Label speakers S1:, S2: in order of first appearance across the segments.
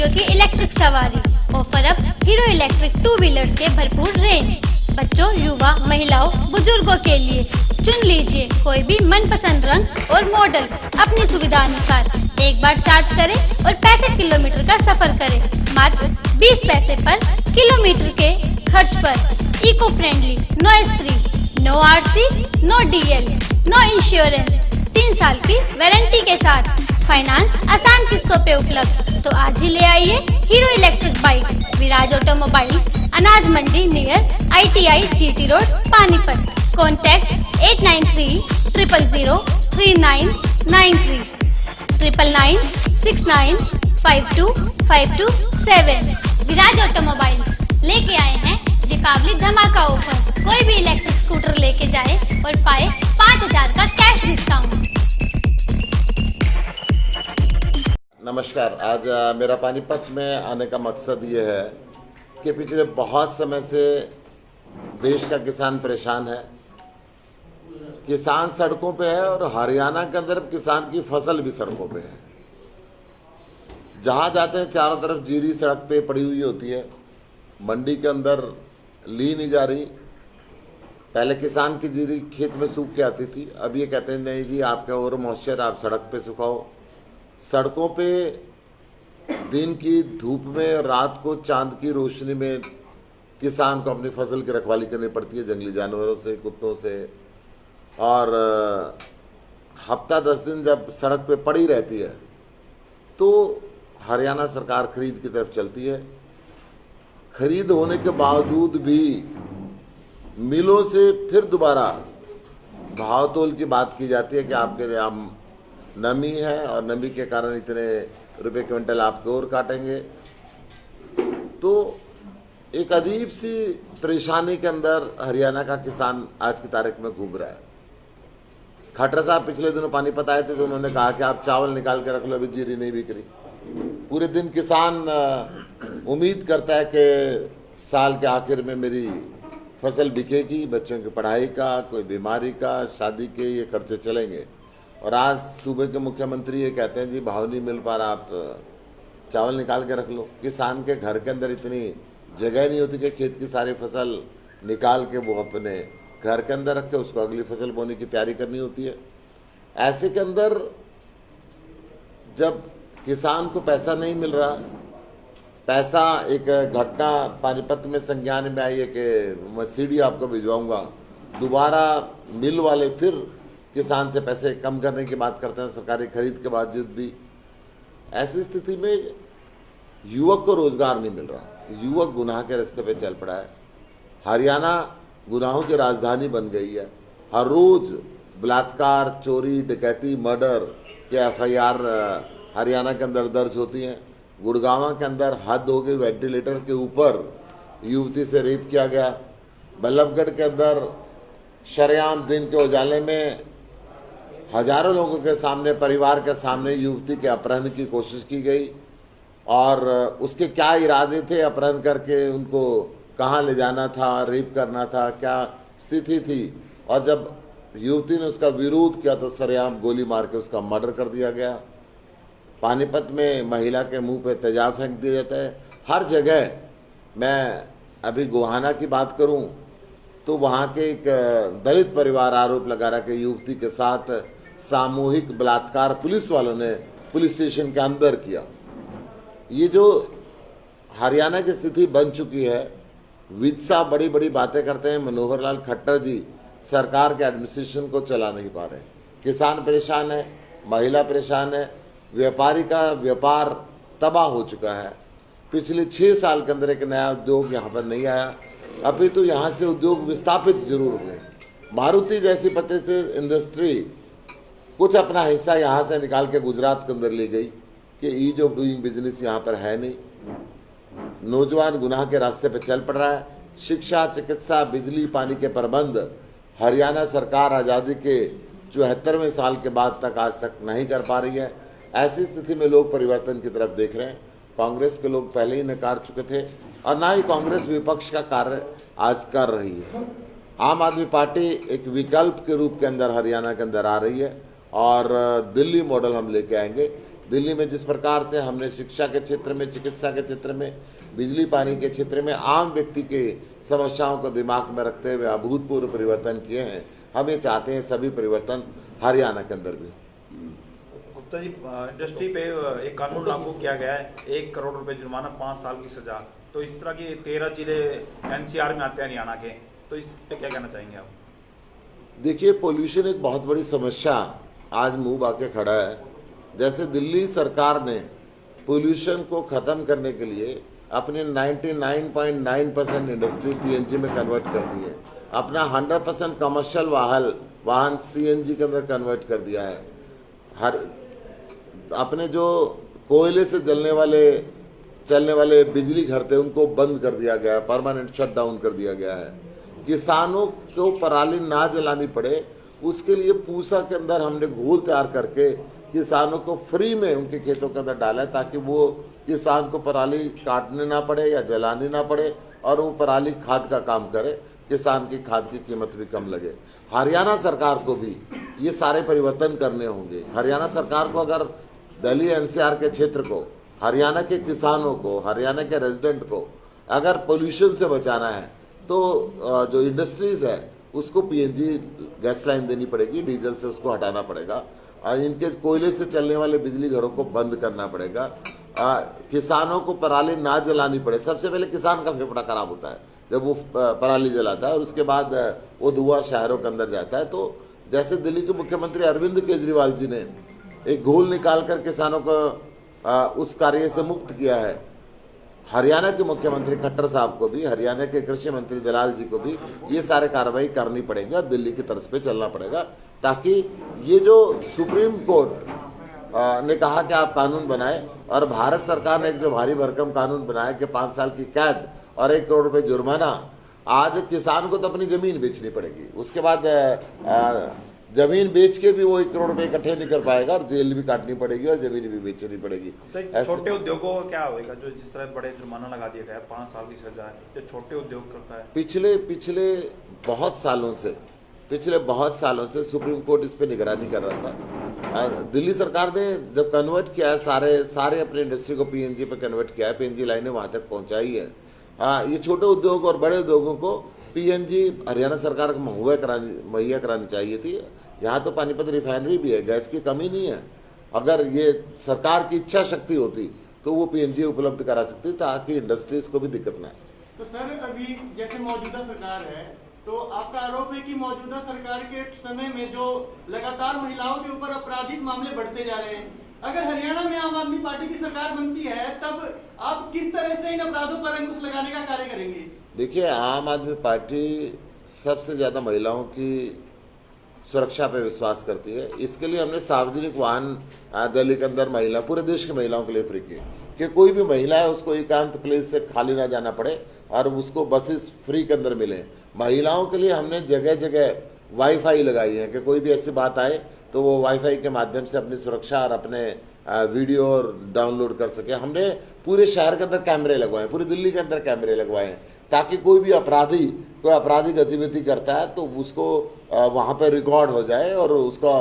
S1: लड़कियों की इलेक्ट्रिक सवारी। ऑफर अब हीरो इलेक्ट्रिक 2 व्हीलर्स के भरपूर रेंज। बच्चों, युवा, महिलाओं, बुजुर्गों के लिए चुन लीजिए कोई भी मनपसंद रंग और मॉडल अपनी सुविधा अनुसार। एक बार चार्ज करें और 65 किलोमीटर का सफर करें मात्र 20 पैसे पर किलोमीटर के खर्च पर। Eco friendly, noise free, no RC, no DL, no insurance, 3 साल की वारंटी के साथ फाइनेंस आसान किस्तों पे उपलब्ध। तो आज ही ले आइए hero electric bike Viraj automobiles, अनाज मंडी near ITI GT road, Panipat. Contact 8930003993 9969525227। Viraj automobiles लेके आए हैं दीपावली धमाका ऑफर। कोई भी इलेक्ट्रिक स्कूटर लेके जाए और पाए 5000 का कैश डिस्काउंट।
S2: नमस्कार। आज मेरा पानीपत में आने का मकसद ये है कि पिछले बहुत समय से देश का किसान परेशान है। किसान सड़कों पे है और हरियाणा के अंदर किसान की फसल भी सड़कों पे है। जहाँ जाते हैं चारों तरफ जीरी सड़क पे पड़ी हुई होती है, मंडी के अंदर ली नहीं जा रही। पहले किसान की जीरी खेत में सूख के आती थी, अब ये कहते हैं नहीं जी आपका और मॉइस्चर आप सड़क पे सुखाओ। सड़कों पे दिन की धूप में और रात को चांद की रोशनी में किसान को अपनी फसल की रखवाली करनी पड़ती है जंगली जानवरों से, कुत्तों से। और हफ्ता 10 दिन जब सड़क पे पड़ी रहती है तो हरियाणा सरकार खरीद की तरफ चलती है। खरीद होने के बावजूद भी मिलों से फिर दोबारा भाव तोल की बात की जाती है कि आपके यहाँ नमी है और नमी के कारण इतने रुपए क्विंटल आपको और काटेंगे। तो एक अजीब सी परेशानी के अंदर हरियाणा का किसान आज की तारीख में घूम रहा है। खट्टर साहब पिछले दिनों पानीपत आए थे तो उन्होंने कहा कि आप चावल निकाल के रख लो, अभी जीरी नहीं बिक रही। पूरे दिन किसान उम्मीद करता है कि साल के आखिर में मेरी फसल बिकेगी, बच्चों की पढ़ाई का, कोई बीमारी का, शादी के ये खर्चे चलेंगे। और आज सूबे के मुख्यमंत्री ये कहते हैं जी भाव नहीं मिल पा रहा, आप चावल निकाल के रख लो। किसान के घर के अंदर इतनी जगह नहीं होती कि खेत की सारी फसल निकाल के वो अपने घर के अंदर रखे, उसको अगली फसल बोने की तैयारी करनी होती है। ऐसे के अंदर जब किसान को पैसा नहीं मिल रहा, पैसा एक घटना पानीपत में संज्ञान में आई है कि मैं सीडी आपको भिजवाऊंगा, दोबारा मिल वाले फिर किसान से पैसे कम करने की बात करते हैं सरकारी खरीद के बावजूद भी। ऐसी स्थिति में युवक को रोजगार नहीं मिल रहा, युवक गुनाह के रास्ते पे चल पड़ा है। हरियाणा गुनाहों की राजधानी बन गई है। हर रोज बलात्कार, चोरी, डकैती, मर्डर के FIR हरियाणा के अंदर दर्ज होती हैं। गुड़गांव के अंदर हद हो गई, वेंटिलेटर के ऊपर युवती से रेप किया गया। बल्लभगढ़ के अंदर शरेआम दिन के उजाले में हजारों लोगों के सामने, परिवार के सामने युवती के अपहरण की कोशिश की गई। और उसके क्या इरादे थे, अपहरण करके उनको कहाँ ले जाना था, रेप करना था, क्या स्थिति थी। और जब युवती ने उसका विरोध किया तो सरेआम गोली मार के उसका मर्डर कर दिया गया। पानीपत में महिला के मुंह पे तेजाब फेंक दिया जाता है। हर जगह, मैं अभी गोहाना की बात करूं तो वहाँ के एक दलित परिवार आरोप लगा रहा कि युवती के साथ सामूहिक बलात्कार पुलिस वालों ने पुलिस स्टेशन के अंदर किया। ये जो हरियाणा की स्थिति बन चुकी है, विज साहब बड़ी बड़ी बातें करते हैं, मनोहर लाल खट्टर जी सरकार के एडमिनिस्ट्रेशन को चला नहीं पा रहे। किसान परेशान है, महिला परेशान है, व्यापारी का व्यापार तबाह हो चुका है। पिछले 6 साल के अंदर एक नया उद्योग यहाँ पर नहीं आया। अभी तो यहाँ से उद्योग विस्थापित जरूर हुए। मारुति जैसी प्रतिष्ठित इंडस्ट्री कुछ अपना हिस्सा यहाँ से निकाल के गुजरात के अंदर ले गई कि ईज ऑफ डूइंग बिजनेस यहाँ पर है नहीं। नौजवान गुनाह के रास्ते पर चल पड़ रहा है। शिक्षा, चिकित्सा, बिजली, पानी के प्रबंध हरियाणा सरकार आज़ादी के 74वें साल के बाद तक आज तक नहीं कर पा रही है। ऐसी स्थिति में लोग परिवर्तन की तरफ देख रहे हैं। कांग्रेस के लोग पहले ही नकार चुके थे और ना ही कांग्रेस विपक्ष का कार्य आज कर रही है। आम आदमी पार्टी एक विकल्प के रूप के अंदर हरियाणा के अंदर आ रही है और दिल्ली मॉडल हम लेके आएंगे। दिल्ली में जिस प्रकार से हमने शिक्षा के क्षेत्र में, चिकित्सा के क्षेत्र में, बिजली पानी के क्षेत्र में आम व्यक्ति के समस्याओं को दिमाग में रखते हुए अभूतपूर्व परिवर्तन किए हैं, हम ये चाहते हैं सभी परिवर्तन हरियाणा के अंदर भी।
S3: गुप्ता जी, इंडस्ट्री पे एक कानून लागू किया गया है, 1 करोड़ रुपए जुर्माना, 5 साल की सजा। तो इस तरह की 13 जिले एनसीआर में आते हैं हरियाणा के, तो इस पे क्या कहना चाहेंगे आप?
S2: देखिए, पोल्यूशन एक बहुत बड़ी समस्या आज मुंह आके खड़ा है। जैसे दिल्ली सरकार ने पोल्यूशन को खत्म करने के लिए अपने 99.9% इंडस्ट्री पीएनजी में कन्वर्ट कर दी है, अपना 100% कमर्शियल वाहन सीएनजी के अंदर कन्वर्ट कर दिया है, अपने जो कोयले से चलने वाले बिजली घर थे उनको बंद कर दिया गया है, परमानेंट शटडाउन कर दिया गया है। किसानों को पराली ना जलानी पड़े उसके लिए पूसा के अंदर हमने घोल तैयार करके किसानों को फ्री में उनके खेतों के अंदर डाला है, ताकि वो किसान को पराली काटने ना पड़े या जलानी ना पड़े और वो पराली खाद का काम करे, किसान की खाद की कीमत भी कम लगे। हरियाणा सरकार को भी ये सारे परिवर्तन करने होंगे। हरियाणा सरकार को अगर दिल्ली एनसीआर के क्षेत्र को, हरियाणा के किसानों को, हरियाणा के रेजिडेंट को अगर पोल्यूशन से बचाना है तो जो इंडस्ट्रीज है उसको पीएनजी गैस लाइन देनी पड़ेगी, डीजल से उसको हटाना पड़ेगा, इनके कोयले से चलने वाले बिजली घरों को बंद करना पड़ेगा, किसानों को पराली ना जलानी पड़े। सबसे पहले किसान का फेफड़ा खराब होता है जब वो पराली जलाता है और उसके बाद वो धुआं शहरों के अंदर जाता है। तो जैसे दिल्ली के मुख्यमंत्री अरविंद केजरीवाल जी ने एक घोल निकाल कर किसानों को उस कार्य से मुक्त किया है, हरियाणा के मुख्यमंत्री खट्टर साहब को भी, हरियाणा के कृषि मंत्री दलाल जी को भी ये सारे कार्रवाई करनी पड़ेगी और दिल्ली की तरफ पे चलना पड़ेगा, ताकि ये जो सुप्रीम कोर्ट ने कहा कि आप कानून बनाए और भारत सरकार ने एक जो भारी भरकम कानून बनाया कि 5 साल की कैद और 1 करोड़ रुपए जुर्माना, आज किसान को तो अपनी जमीन बेचनी पड़ेगी, उसके बाद जमीन बेच के भी वो 1 करोड़ रुपए इकट्ठे नहीं कर पाएगा और जेल भी काटनी पड़ेगी और जमीन भी बेचनी पड़ेगी।
S3: तो छोटे उद्योगों को क्या होगा जो जिस तरह बड़े जुर्माना लगा दिया गया है, 5 साल की सजा है, जो छोटे उद्योग करता है? पिछले बहुत सालों से सुप्रीम कोर्ट इस पे निगरानी कर रहा था। दिल्ली सरकार ने जब कन्वर्ट किया है सारे अपने इंडस्ट्री को पीएनजी पे कन्वर्ट किया है, पीएनजी लाइनें वहां तक पहुंचाई है। ये छोटे उद्योग और बड़े उद्योगों को पीएनजी हरियाणा सरकार को मुहैया करानी चाहिए थी। यहाँ तो पानीपत रिफाइनरी भी है, गैस की कमी नहीं है। अगर ये सरकार की इच्छा शक्ति होती तो वो पीएनजी उपलब्ध करा सकती ताकि इंडस्ट्रीज को भी दिक्कत ना आए।
S4: तो सर, अभी जैसे मौजूदा सरकार है तो आपका आरोप है कि मौजूदा सरकार के समय में जो लगातार महिलाओं के ऊपर आपराधिक मामले बढ़ते जा रहे हैं, अगर हरियाणा में आम आदमी पार्टी की सरकार बनती है तब आप किस तरह से इन अपराधों पर अंकुश लगाने का कार्य करेंगे? देखिए,
S2: आम आदमी पार्टी सबसे ज्यादा महिलाओं की सुरक्षा पे विश्वास करती है। इसके लिए हमने सार्वजनिक वाहन दिल्ली के अंदर पूरे देश की महिलाओं के लिए फ्री किए कि कोई भी महिला है उसको एकांत प्लेस से खाली ना जाना पड़े और उसको बसेस फ्री के अंदर मिले। महिलाओं के लिए हमने जगह जगह वाईफाई लगाई है कि कोई भी ऐसी बात आए तो वो वाईफाई के माध्यम से अपनी सुरक्षा और अपने वीडियो डाउनलोड कर सके। हमने पूरे शहर के अंदर कैमरे लगवाए, पूरी दिल्ली के अंदर कैमरे लगवाए हैं ताकि कोई भी अपराधी गतिविधि करता है तो उसको वहाँ पे रिकॉर्ड हो जाए और उसका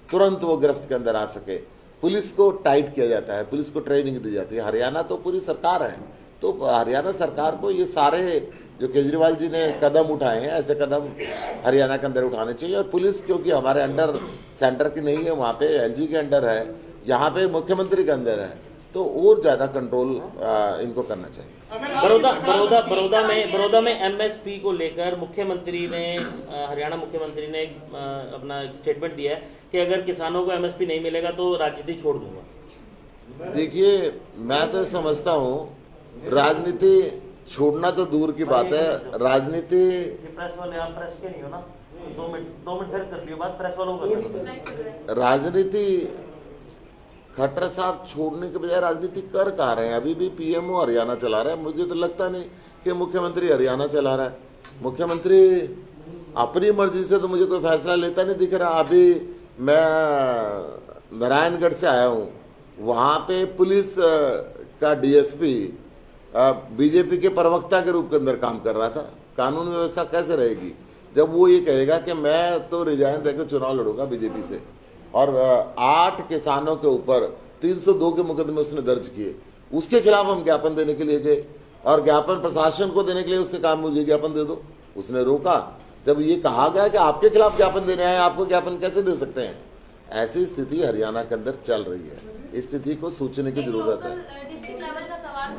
S2: तुरंत वो गिरफ्त के अंदर आ सके। पुलिस को टाइट किया जाता है, पुलिस को ट्रेनिंग दी जाती है। हरियाणा तो पूरी सरकार है, तो हरियाणा सरकार को ये सारे जो केजरीवाल जी ने कदम उठाए हैं ऐसे कदम हरियाणा के अंदर उठाने चाहिए। और पुलिस क्योंकि हमारे अंडर सेंटर की नहीं है, वहाँ पे एलजी के अंडर है, यहाँ पे मुख्यमंत्री के अंदर है, तो और ज्यादा कंट्रोल इनको करना चाहिए।
S5: बड़ौदा में एमएसपी को लेकर मुख्यमंत्री ने, हरियाणा मुख्यमंत्री ने अपना स्टेटमेंट दिया है कि अगर किसानों को एमएसपी नहीं मिलेगा तो राजनीति छोड़ दूंगा।
S2: देखिए, मैं तो समझता हूँ राजनीति छोड़ना तो दूर की बात है, राजनीति
S5: प्रेस वाले, आप प्रेस के नहीं हो ना, 2 मिनट फिर कर लियो बात, प्रेस वालों को।
S2: राजनीति खट्टर साहब छोड़ने के बजाय राजनीति कर कहा रहे हैं। अभी भी पीएमओ हरियाणा चला रहा है, मुझे तो लगता नहीं कि मुख्यमंत्री हरियाणा चला रहा है। मुख्यमंत्री अपनी मर्जी से तो मुझे कोई फैसला लेता नहीं दिख रहा। अभी मैं नारायणगढ़ से आया हूँ, वहाँ पे पुलिस का डीएसपी बीजेपी के प्रवक्ता के रूप के अंदर काम कर रहा था। कानून व्यवस्था कैसे रहेगी जब वो ये कहेगा कि मैं तो रिजाइन देकर चुनाव लड़ूंगा बीजेपी से, और 8 किसानों के ऊपर 302 के मुकदमे उसने दर्ज किए, उसके खिलाफ हम ज्ञापन देने के लिए गए और ज्ञापन प्रशासन को देने के लिए उससे कहा मुझे ज्ञापन दे दो, उसने रोका। जब ये कहा गया कि आपके खिलाफ ज्ञापन देने आए, आपको ज्ञापन कैसे दे सकते हैं? ऐसी स्थिति हरियाणा के अंदर चल रही है, इस स्थिति को सोचने की जरूरत है।
S6: डिस्ट्रिक्ट लेवल का सवाल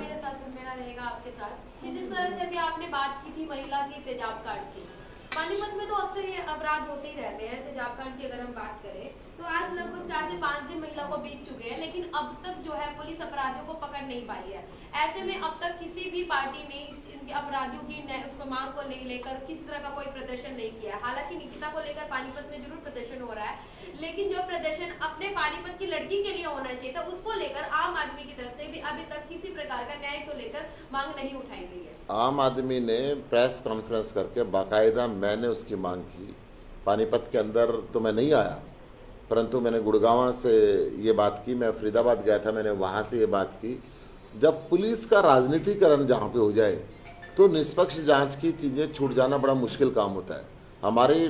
S6: मेरा रहेगा आपके साथ कि जिस तरह से अभी आपने बात की थी महिला की तेजाब कांड की, पानीपत में तो अक्सर ये अपराध होते ही रहते हैं। तेजाब कांड की अगर हम बात करें तो आज लगभग 4 से 5 दिन महिला को बीत चुके हैं, लेकिन अब तक जो है पुलिस अपराधियों को पकड़ नहीं पाई है। ऐसे में अब तक किसी भी पार्टी ने इनके अपराधियों की उसको मांग को लेकर किस तरह का कोई प्रदर्शन नहीं किया है। हालांकि निकिता को लेकर पानीपत में जरूर प्रदर्शन हो रहा है, लेकिन जो प्रदर्शन अपने पानीपत की लड़की के लिए होना चाहिए था, उसको लेकर आम आदमी की तरफ से भी अभी तक किसी प्रकार का न्याय को लेकर मांग नहीं उठाई गई है।
S2: आम आदमी ने प्रेस कॉन्फ्रेंस करके बाकायदा मैंने उसकी मांग की। पानीपत के अंदर तो मैं नहीं आया, परंतु मैंने गुड़गांव से ये बात की, मैं फरीदाबाद गया था, मैंने वहाँ से ये बात की। जब पुलिस का राजनीतिकरण जहाँ पे हो जाए तो निष्पक्ष जांच की चीज़ें छूट जाना बड़ा मुश्किल काम होता है। हमारी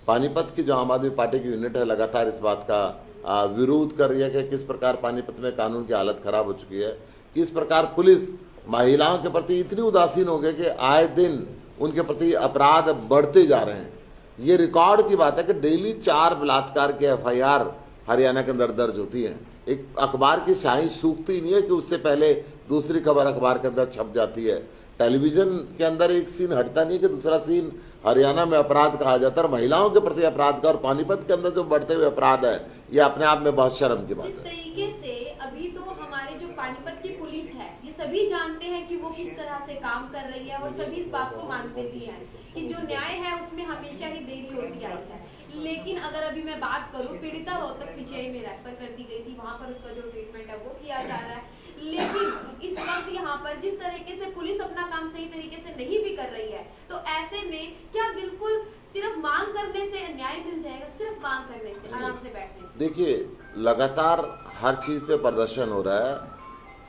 S2: पानीपत की जो आम आदमी पार्टी की यूनिट है लगातार इस बात का विरोध कर रही है कि किस प्रकार पानीपत में कानून की हालत खराब हो चुकी है, किस प्रकार पुलिस महिलाओं के प्रति इतनी उदासीन हो गई कि आए दिन उनके प्रति अपराध बढ़ते जा रहे हैं। ये रिकॉर्ड की बात है कि डेली 4 बलात्कार के FIR हरियाणा के अंदर दर्ज होती है। एक अखबार की शाही सूखती नहीं है कि उससे पहले दूसरी खबर अखबार के अंदर छप जाती है। टेलीविजन के अंदर एक सीन हटता नहीं कि दूसरा सीन हरियाणा में अपराध कहा जाता है, और महिलाओं के प्रति अपराध का और पानीपत के अंदर जो बढ़ते हुए अपराध है, ये अपने आप में बहुत शर्म की बात है।
S6: जिस तरीके से अभी तो हमारे जो पानीपत की पुलिस है, ये सभी जानते हैं कि वो किस तरह से काम कर रही है और सभी इस बात को मानते भी हैं कि जो न्याय है उसमें हमेशा ही देरी होती आई है। लेकिन अगर अभी मैं बात करूं, पीड़िता रोहतक पीजीआई में रेफर कर दी गई थी, वहां पर उसका जो ट्रीटमेंट है वो किया जा रहा है। लेकिन इस वक्त यहाँ पर जिस तरीके से पुलिस अपना काम सही तरीके से नहीं भी कर रही है, तो ऐसे में क्या बिल्कुल सिर्फ मांग करने से न्याय मिल जाएगा? सिर्फ मांग करने से, आराम से बैठने से?
S2: देखिए, लगातार हर चीज पे प्रदर्शन हो रहा है,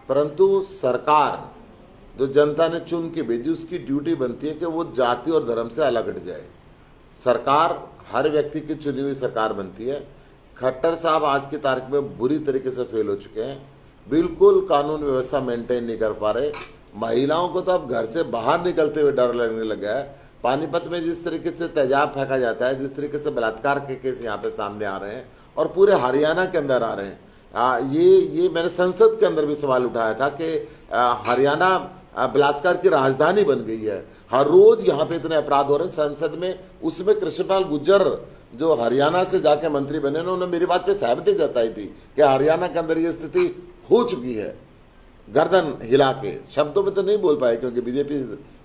S2: परंतु सरकार जो जनता ने चुन के भेजी उसकी ड्यूटी बनती है कि वो जाति और धर्म से अलग हट जाए। सरकार हर व्यक्ति की चुनी हुई सरकार बनती है। खट्टर साहब आज की तारीख में बुरी तरीके से फेल हो चुके हैं, बिल्कुल कानून व्यवस्था मेंटेन नहीं कर पा रहे। महिलाओं को तो अब घर से बाहर निकलते हुए डर लगने लगा है। पानीपत में जिस तरीके से तेजाब फेंका जाता है, जिस तरीके से बलात्कार के केस यहाँ पे सामने आ रहे हैं और पूरे हरियाणा के अंदर आ रहे हैं, ये मैंने संसद के अंदर भी सवाल उठाया था कि हरियाणा बलात्कार की राजधानी बन गई है, हर रोज यहाँ पे इतने अपराध हो रहे हैं। संसद में उसमें कृष्णपाल गुर्जर जो हरियाणा से जाके मंत्री बने, उन्होंने मेरी बात पे सहमति जताई थी कि हरियाणा के अंदर ये स्थिति हो चुकी है। गर्दन हिला के, शब्दों में तो नहीं बोल पाए क्योंकि बीजेपी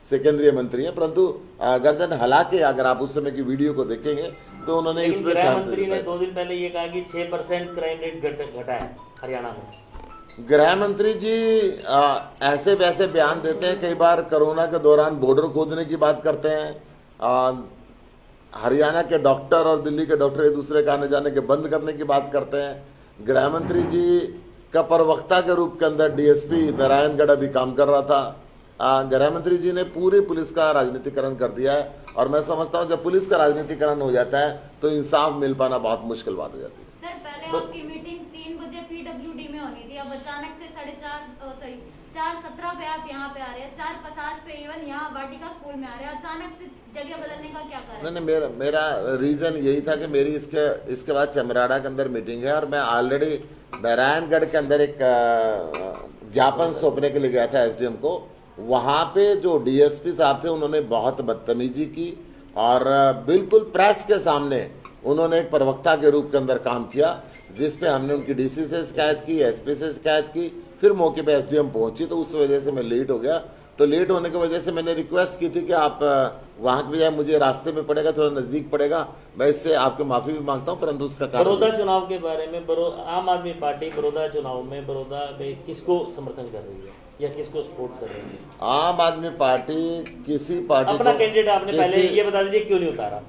S2: से केंद्रीय मंत्री हैं, परंतु गर्दन हिला के अगर आप उस समय की वीडियो को देखेंगे तो उन्होंने इसमें
S5: गृह मंत्री ने 2 दिन पहले ये कहा कि 6% क्राइम रेट घटा है हरियाणा में।
S2: गृह मंत्री जी ऐसे वैसे बयान देते हैं, कई बार कोरोना के दौरान बॉर्डर खोदने की बात करते हैं, हरियाणा के डॉक्टर और दिल्ली के डॉक्टर एक दूसरे के आने जाने के बंद करने की बात करते हैं। गृह मंत्री जी का प्रवक्ता के रूप के अंदर DSP नारायणगढ़ अभी काम कर रहा था। गृह मंत्री जी ने पूरी पुलिस का राजनीतिकरण कर दिया है, और मैं समझता हूँ जब पुलिस का राजनीतिकरण हो जाता है तो इंसाफ मिल पाना बहुत मुश्किल बात हो जाती है।
S7: सर, पहले आपकी मीटिंग 3 बजे PWD में होनी थी, अब अचानक से 4:17 पे आप यहाँ पे आ रहे हैं, 4:50 पे इवन यहाँ वाटिका स्कूल में आ रहे हैं, अचानक से जगह बदलने का क्या कारण?
S2: नहीं, मेरा रीजन यही था कि मेरी इसके बाद चमराड़ा के अंदर मीटिंग है, और मैं ऑलरेडी नारायणगढ़ के अंदर एक ज्ञापन सौंपने के लिए गया था SDM को। वहाँ पे जो DSP साहब थे उन्होंने बहुत बदतमीजी की, और बिल्कुल प्रेस के सामने उन्होंने एक प्रवक्ता के रूप के अंदर काम किया, जिसपे हमने उनकी DC से शिकायत की, SP से शिकायत की, फिर मौके पे SDM पहुंची, तो उस वजह से मैं लेट हो गया। तो लेट होने की वजह से मैंने रिक्वेस्ट की थी कि आप वहाँ के बजाय मुझे रास्ते में पड़ेगा, थोड़ा नज़दीक पड़ेगा, मैं इससे आपकी माफ़ी भी मांगता हूँ, परंतु उसका कारण
S5: बड़ौदा चुनाव के बारे में आम आदमी पार्टी बड़ौदा चुनाव में बड़ौदा में किसको समर्थन कर रही है या किसको सपोर्ट कर रही है?
S2: आम आदमी पार्टी किसी पार्टी
S5: अपना कैंडिडेट आपने पहले ये बता दीजिए क्यों नहीं उतारा?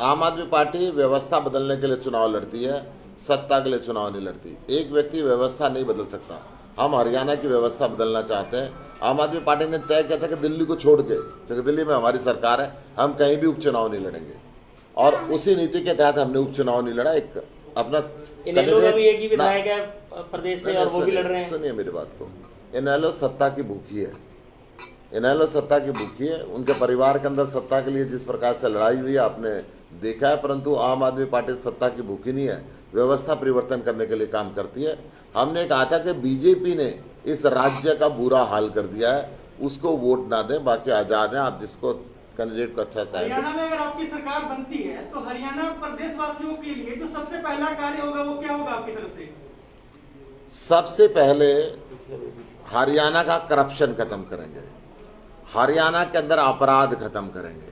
S2: आम आदमी पार्टी व्यवस्था बदलने के लिए चुनाव लड़ती है, सत्ता के लिए चुनाव नहीं लड़ती। एक व्यक्ति व्यवस्था नहीं बदल सकता। हम हरियाणा की व्यवस्था बदलना चाहते हैं। आम आदमी पार्टी ने तय किया था कि दिल्ली को छोड़ के, क्योंकि दिल्ली में हमारी सरकार है, हम कहीं भी उपचुनाव नहीं लड़ेंगे, और उसी नीति के तहत हमने उपचुनाव नहीं लड़ा। एक अपना
S5: इनेलो का भी एक ही विधायक है प्रदेश से और वो भी लड़ रहे हैं।
S2: सुनिए मेरी बात को, इनेलो सत्ता की भूखी है, इनेलो सत्ता की भूखी है। उनके परिवार के अंदर सत्ता के लिए जिस प्रकार से लड़ाई हुई है आपने देखा है, परंतु आम आदमी पार्टी सत्ता की भूखी नहीं है, व्यवस्था परिवर्तन करने के लिए काम करती है। हमने कहा था कि बीजेपी ने इस राज्य का बुरा हाल कर दिया है, उसको वोट ना दें, बाकी आजाद हैं, आप जिसको कैंडिडेट को अच्छा सा
S4: हरियाणा में अगर आपकी सरकार बनती है तो हरियाणा प्रदेश वासियों के लिए जो सबसे पहला कार्य होगा वो क्या होगा आपकी तरफ से?
S2: सबसे पहले हरियाणा का करप्शन खत्म करेंगे, हरियाणा के अंदर अपराध खत्म करेंगे,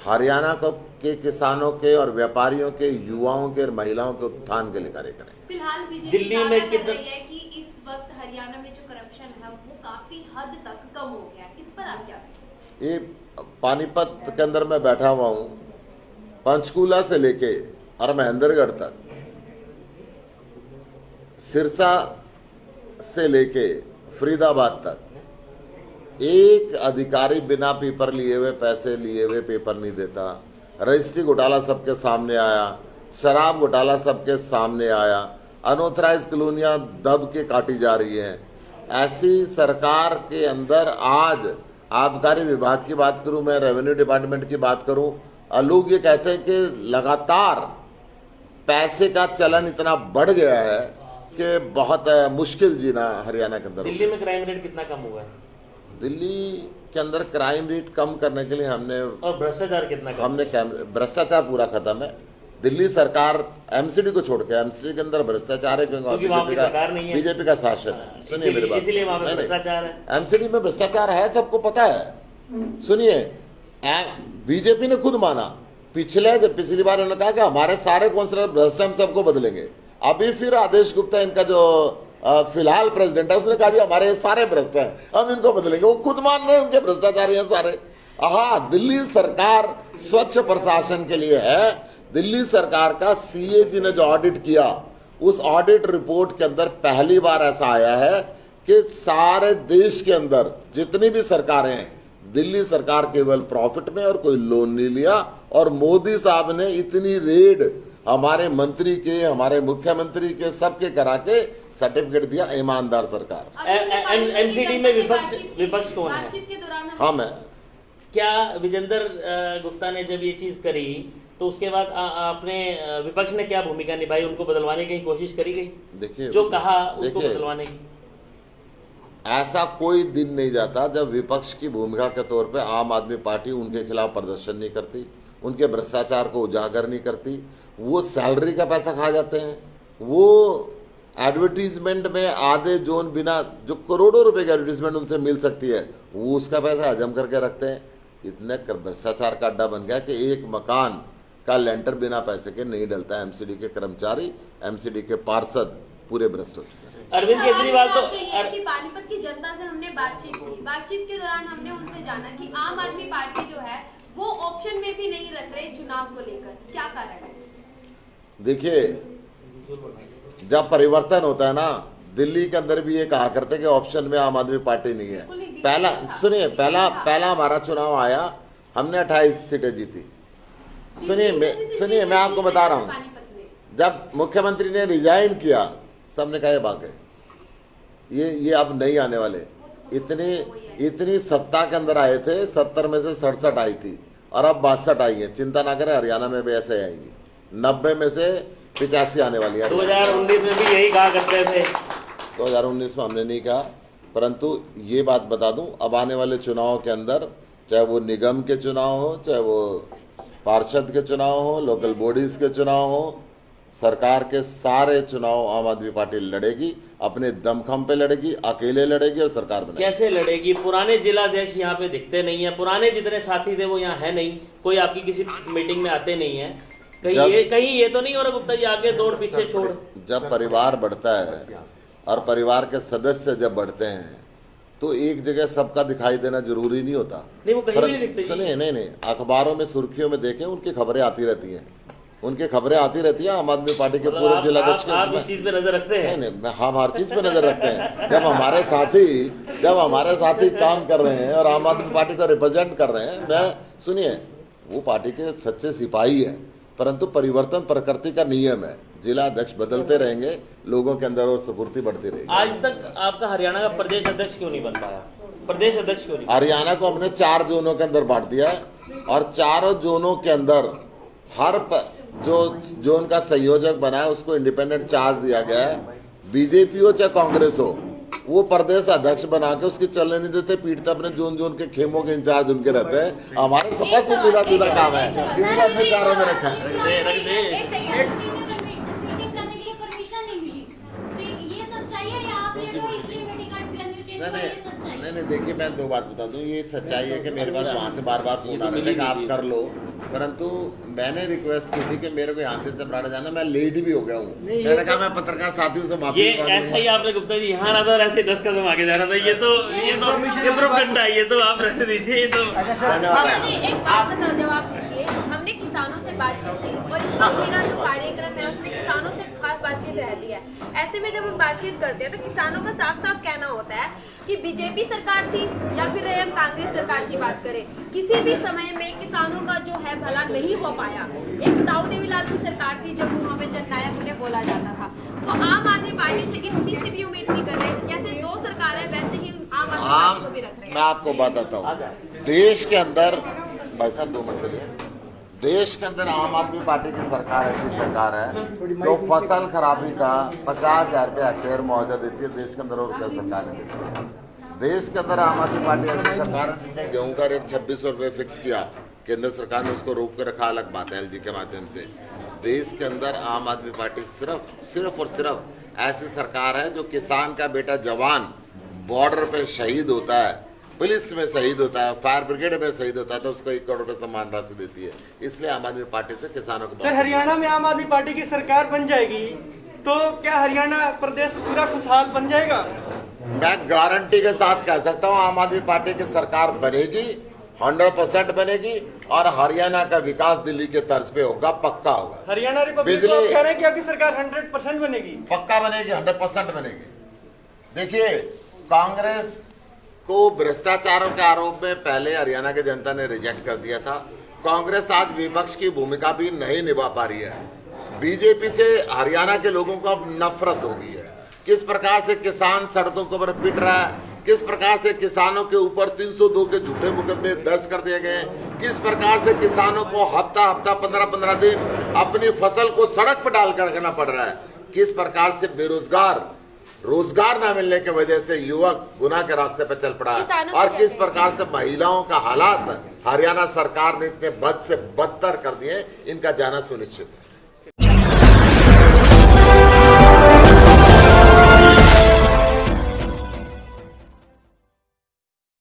S2: हरियाणा को के किसानों के और व्यापारियों के, युवाओं के और महिलाओं के उत्थान के लिए कार्य करेंगे।
S6: फिलहाल बीजेपी
S5: दिल्ली
S6: दावा
S5: में
S6: कर
S5: कितना-
S6: रही है कि इस वक्त हरियाणा में जो करप्शन है वो काफी हद तक कम हो गया है, इस पर आप क्या कहेंगे?
S2: ये पानीपत के अंदर मैं बैठा हुआ हूँ, पंचकूला से लेके और महेंद्रगढ़ तक, सिरसा से लेके फरीदाबाद तक, एक अधिकारी बिना पेपर लिए हुए, पैसे लिए हुए पेपर नहीं देता। रजिस्ट्री घोटाला सबके सामने आया, शराब घोटाला सबके सामने आया, अनऑथराइज कॉलोनियां दब के काटी जा रही हैं। ऐसी सरकार के अंदर आज आबकारी विभाग की बात करूं, मैं रेवेन्यू डिपार्टमेंट की बात करूं, लोग ये कहते हैं कि लगातार पैसे का चलन इतना बढ़ गया है कि बहुत मुश्किल जीना हरियाणा के अंदर।
S5: दिल्ली में क्राइम रेट कितना कम हुआ है?
S2: दिल्ली के अंदर क्राइम रेट कम करने के लिए
S5: और भ्रष्टाचार कितना कम?
S2: भ्रष्टाचार पूरा खत्म है। दिल्ली सरकार एमसीडी को छोड़ के, एमसीडी के अंदर भ्रष्टाचार है क्योंकि
S5: वहाँ की सरकार नहीं है,
S2: बीजेपी का शासन है। सुनिए मेरी बात,
S5: इसीलिए वहाँ पे भ्रष्टाचार है।
S2: एमसीडी में भ्रष्टाचार है, सबको पता है। सुनिए, बीजेपी ने खुद माना, पिछली बार उन्होंने कहा कि हमारे सारे काउंसिलर भ्रष्ट, हम सबको बदलेंगे। अभी फिर आदेश गुप्ता, इनका जो फिलहाल प्रेसिडेंट है, उसने कहा जी हमारे सारे भ्रष्ट हैं, हम इनको बदलेंगे। वो खुद मान रहे हैं उनके भ्रष्टाचारी हैं सारे। हाँ, दिल्ली सरकार स्वच्छ प्रशासन के लिए है। दिल्ली सरकार का सीएजी ने जो ऑडिट किया, उस ऑडिट रिपोर्ट के अंदर पहली बार ऐसा आया है कि सारे देश के अंदर जितनी भी सरकारें हैं, दिल्ली सरकार केवल प्रॉफिट में और कोई लोन नहीं लिया। और मोदी साहब ने इतनी रेड हमारे मंत्री के, हमारे मुख्यमंत्री के, सबके करा के सर्टिफिकेट दिया। ईमानदार सरकार।
S5: एमसीडी में विपक्ष कौन है?
S6: बातचीत के दौरान
S2: हाँ, मैं
S5: क्या विजेंद्र गुप्ता ने जब ये चीज करी तो उसके बाद आपने विपक्ष ने क्या भूमिका निभाई? उनको बदलवाने की कोशिश करी गई?
S2: देखिए,
S5: जो कहा उसको बदलवाने की।
S2: ऐसा कोई दिन नहीं जाता जब विपक्ष की भूमिका के तौर पे आम आदमी पार्टी उनके खिलाफ प्रदर्शन नहीं करती, उनके भ्रष्टाचार को उजागर नहीं करती। वो सैलरी का पैसा खा जाते हैं, वो एडवर्टीजमेंट में आधे जोन बिना, जो करोड़ों रुपए की एडवर्टीजमेंट उनसे मिल सकती है, वो उसका पैसा हजम करके रखते हैं। इतने भ्रष्टाचार का अड्डा बन गया कि एक मकान का लेंटर बिना पैसे के नहीं डलता है। एमसीडी के कर्मचारी, एमसीडी के पार्षद पूरे भ्रष्ट हो चुके हैं।
S5: अरविंद केजरीवाल तो
S6: कि पानीपत की जनता से हमने बातचीत की, बातचीत के दौरान हमने उनसे जाना कि आम आदमी पार्टी जो है वो ऑप्शन में भी नहीं रख रहे चुनाव को लेकर, क्या कारण है? देखिए,
S2: जब परिवर्तन होता है ना, दिल्ली के अंदर भी ये कहा करते कि ऑप्शन में आम आदमी पार्टी नहीं है। पहला हमारा चुनाव आया, हमने 28 सीटें जीती। सुनिए मैं आपको बता रहा हूँ, जब मुख्यमंत्री ने रिजाइन किया, सबने कहा ये बात है, ये अब नहीं आने वाले। इतनी सत्ता के अंदर आए थे, 70 में से 67 आई थी और अब 62 आई है। चिंता ना करें, हरियाणा में भी ऐसे आएंगी। 90 में से 85 आने वाली है।
S5: 2019 में भी यही कहा करते थे।
S2: 2019 में हमने नहीं कहा, परंतु ये बात बता दूं, अब आने वाले चुनाव के अंदर, चाहे वो निगम के चुनाव हो, चाहे वो पार्षद के चुनाव हो, लोकल बॉडीज के चुनाव हो, सरकार के सारे चुनाव आम आदमी पार्टी लड़ेगी, अपने दमखम पे लड़ेगी, अकेले लड़ेगी और सरकार बनाएगी।
S5: कैसे लड़ेगी? पुराने जिलाध्यक्ष यहाँ पे दिखते नहीं है, पुराने जितने साथी थे वो यहाँ है नहीं, कोई आपकी किसी मीटिंग में आते नहीं है। कहीं ये तो नहीं हो रहा गुप्ता जी, आगे दौड़ पीछे छोड़?
S2: जब परिवार बढ़ता है और परिवार के सदस्य जब बढ़ते हैं तो एक जगह सबका दिखाई देना जरूरी नहीं होता।
S5: नहीं, वो कहीं भी नहीं दिखते।
S2: सुनिए, नहीं, अखबारों में सुर्खियों में देखें, उनकी खबरें आती रहती हैं, आम आदमी पार्टी के पूर्व जिलाध्यक्ष।
S5: आप इस चीज पे नजर रखते हैं?
S2: नहीं, हम हर चीज पे नजर रखते हैं। जब हमारे साथी काम कर रहे हैं और आम आदमी पार्टी को रिप्रेजेंट कर रहे हैं, सुनिए, वो पार्टी के सच्चे सिपाही हैं, परंतु परिवर्तन प्रकृति का नियम है। जिला अध्यक्ष बदलते रहेंगे, लोगों के अंदर और स्फूर्ति बढ़ती रहेगी।
S5: आज तक आपका हरियाणा का प्रदेश अध्यक्ष क्यों नहीं बन पाया? प्रदेश अध्यक्ष क्यों नहीं?
S2: हरियाणा को हमने 4 जोनों के अंदर बांट दिया है और चारों जोनों के अंदर जो जोन का संयोजक बना है उसको इंडिपेंडेंट चार्ज दिया गया है। बीजेपी हो चाहे कांग्रेस हो, वो प्रदेश अध्यक्ष बना के उसकी चलने नहीं देते, पीटते अपने जोन जोन के खेमों के इंचार्ज उनके रहते हैं। हमारे स्पष्ट सीधा सीधा काम है, इनको अपने चारों में रखा है। नहीं, देखिए मैं 2 बात बता दूं, ये सच्चाई है कि मेरे पास वहाँ से बार बार फोन आ रहे थे कि आप कर लो, परंतु मैंने रिक्वेस्ट की थी कि मेरे को यहाँ से चपराड़ा जाना, मैं लेट भी हो गया हूँ। मैंने कहा मैं पत्रकार साथियों से माफी
S5: ये ऐसा ही आपने गुप्ता जी यहाँ रहा था और ऐसे 10 कदम आगे जा रहा था। ये प्रोपेगेंडा है, ये तो आप रहने दीजिए। ये तो
S6: एक बात का जवाब दीजिए। हमने किसानों से बातचीत की और इस वक्त मेरा जो कार्यक्रम है उसमें किसानों से खास बातचीत रहती है। ऐसे में जब हम बातचीत करते हैं तो किसानों का साफ साफ कहना होता है कि बीजेपी सरकार थी या फिर हम कांग्रेस सरकार की बात करें, किसी भी समय में किसानों का जो है भला नहीं हो पाया। एक दाऊ देवीलाल की सरकार थी जब वहाँ पे जननायक उन्हें बोला जाता था। तो आम आदमी पार्टी से इतनी सी भी उम्मीद नहीं कर रहे। जैसे 2 सरकार है वैसे ही आम आदमी पार्टी को भी रख रहे हैं।
S2: मैं आपको बताता हूँ, देश के अंदर भाई साहब 2 मिनट के लिए, देश के अंदर आम आदमी पार्टी की सरकार ऐसी सरकार है जो फसल खराबी का 50,000 रुपये हेक्टेयर मुआवजा देती है। देश के अंदर और क्या सरकार नहीं देती। देश के अंदर आम आदमी पार्टी ऐसी सरकार है जिसने गेहूं का रेट 2600 रुपये फिक्स किया, केंद्र सरकार ने उसको रोक के रखा, अलग बात है LG के माध्यम से। देश के अंदर आम आदमी पार्टी सिर्फ और सिर्फ ऐसी सरकार है जो किसान का बेटा जवान बॉर्डर पे शहीद होता है, पुलिस में शहीद होता है, फायर ब्रिगेड में शहीद होता है तो उसको 1 करोड़ रुपए सम्मान राशि देती है। इसलिए आम आदमी पार्टी से किसानों को।
S4: सर, हरियाणा में आम आदमी पार्टी की सरकार बन जाएगी तो क्या हरियाणा प्रदेश पूरा खुशहाल बन जाएगा?
S2: मैं गारंटी के साथ कह सकता हूँ आम आदमी पार्टी की सरकार बनेगी, 100% बनेगी और हरियाणा का विकास दिल्ली के तर्ज पे होगा, पक्का होगा।
S4: हरियाणा रिपब्लिक को कह रहे हैं कि आपकी सरकार 100% बनेगी?
S2: पक्का बनेगी, 100% बनेगी। देखिए, कांग्रेस को भ्रष्टाचारों के आरोप में पहले हरियाणा की जनता ने रिजेक्ट कर दिया था। कांग्रेस आज विपक्ष की भूमिका भी नहीं निभा पा रही है। बीजेपी से हरियाणा के लोगों को अब नफरत हो गई है। किस प्रकार से किसान सड़कों के ऊपर पिट रहा है, किस प्रकार से किसानों के ऊपर 302 के झूठे मुकदमे दर्ज कर दिए गए, किस प्रकार से किसानों को हफ्ता 15-15 दिन अपनी फसल को सड़क पर डालकर रखना पड़ रहा है, किस प्रकार से बेरोजगार रोजगार न मिलने की वजह से युवक गुनाह के रास्ते पर चल पड़ा है और किस प्रकार से महिलाओं का हालात हरियाणा सरकार ने इतने बद से बदतर कर दिए, इनका जाना सुनिश्चित है।